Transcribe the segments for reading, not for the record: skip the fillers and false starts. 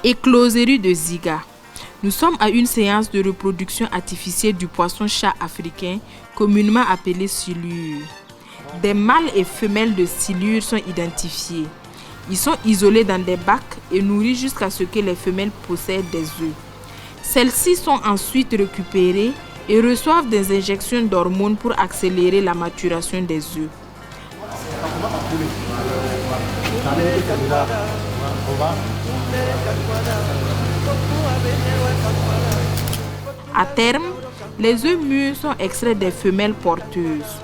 Écloserie de Ziga. Nous sommes à une séance de reproduction artificielle du poisson-chat africain, communément appelé silure. Des mâles et femelles de silure sont identifiés. Ils sont isolés dans des bacs et nourris jusqu'à ce que les femelles possèdent des œufs. Celles-ci sont ensuite récupérées et reçoivent des injections d'hormones pour accélérer la maturation des œufs. À terme, les œufs mûrs sont extraits des femelles porteuses.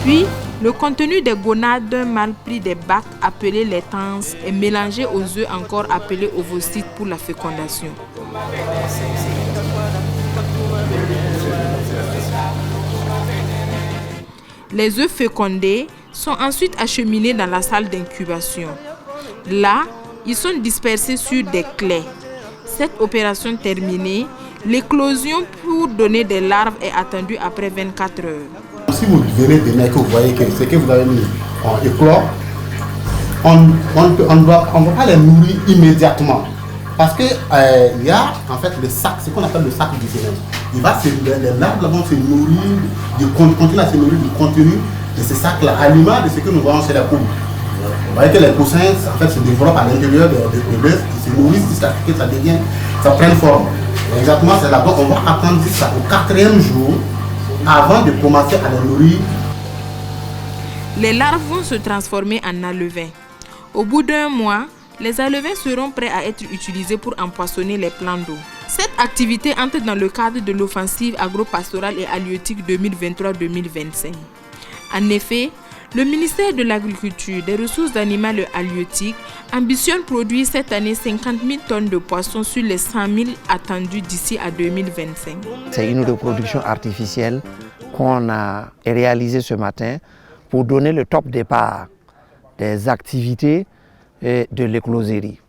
Puis, le contenu des gonades d'un mâle pris des bacs appelés les tances est mélangé aux œufs encore appelés ovocytes pour la fécondation. Les œufs fécondés sont ensuite acheminés dans la salle d'incubation. Là, ils sont dispersés sur des claies. Cette opération terminée, l'éclosion pour donner des larves est attendue après 24 heures. Si vous venez de naître, vous voyez que ce que vous avez mis en éclore, on ne va pas les nourrir immédiatement. Parce que y a en fait le sac, ce qu'on appelle le sac du sémen. Les larves vont se nourrir, continuer à se nourrir du contenu de ce sac-là, à l'image de ce que nous voyons chez la poule. Vous voyez que les poussins en fait, se développent à l'intérieur de l'œuf, ils se nourrissent jusqu'à ce que ça prenne forme. Exactement, c'est là-bas qu'on va attendre ça au 4e jour avant de commencer à les nourrir. Les larves vont se transformer en alevins. Au bout d'1 mois, les alevins seront prêts à être utilisés pour empoisonner les plants d'eau. Cette activité entre dans le cadre de l'offensive agro-pastorale et halieutique 2023-2025. En effet, le ministère de l'Agriculture, des Ressources animales et halieutiques ambitionne produire cette année 50 000 tonnes de poissons sur les 100 000 attendus d'ici à 2025. C'est une reproduction artificielle qu'on a réalisée ce matin pour donner le top départ des activités de l'écloserie.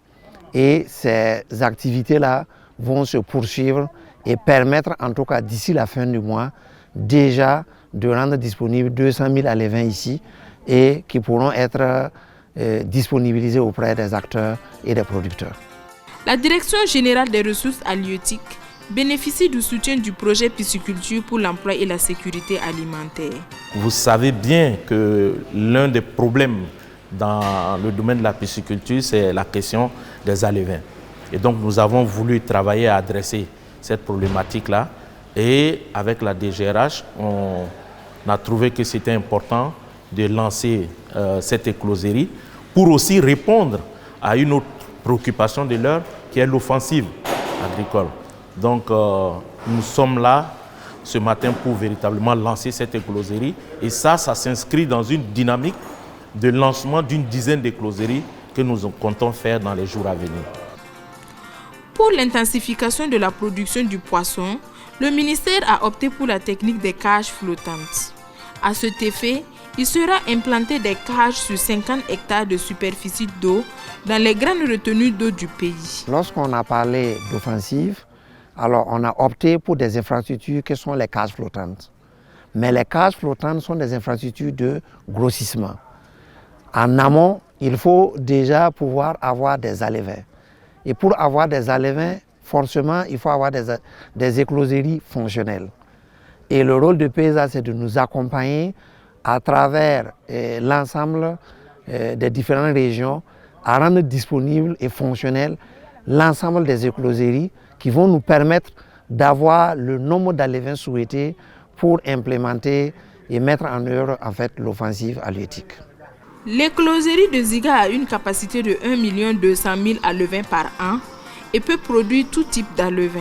Et ces activités-là vont se poursuivre et permettre, en tout cas d'ici la fin du mois, déjà de rendre disponibles 200 000 alevins ici et qui pourront être disponibilisés auprès des acteurs et des producteurs. La Direction générale des ressources halieutiques bénéficie du soutien du projet Pisciculture pour l'emploi et la sécurité alimentaire. Vous savez bien que l'un des problèmes dans le domaine de la pisciculture, c'est la question des alevins. Et donc nous avons voulu travailler à adresser cette problématique-là. Et avec la DGRH, on a trouvé que c'était important de lancer cette écloserie pour aussi répondre à une autre préoccupation de l'heure qui est l'offensive agricole. Donc nous sommes là ce matin pour véritablement lancer cette écloserie et ça s'inscrit dans une dynamique de lancement d'une dizaine d'écloseries que nous comptons faire dans les jours à venir. Pour l'intensification de la production du poisson, le ministère a opté pour la technique des cages flottantes. À cet effet, il sera implanté des cages sur 50 hectares de superficie d'eau dans les grandes retenues d'eau du pays. Lorsqu'on a parlé d'offensive, alors on a opté pour des infrastructures qui sont les cages flottantes. Mais les cages flottantes sont des infrastructures de grossissement. En amont, il faut déjà pouvoir avoir des alevins. Et pour avoir des alevins, forcément, il faut avoir des écloseries fonctionnelles. Et le rôle de PESA, c'est de nous accompagner à travers l'ensemble des différentes régions à rendre disponible et fonctionnel l'ensemble des écloseries qui vont nous permettre d'avoir le nombre d'alevins souhaités pour implémenter et mettre en œuvre en fait, l'offensive halieutique. L'écloserie de Ziga a une capacité de 1 200 000 alevins par an et peut produire tout type d'alevins.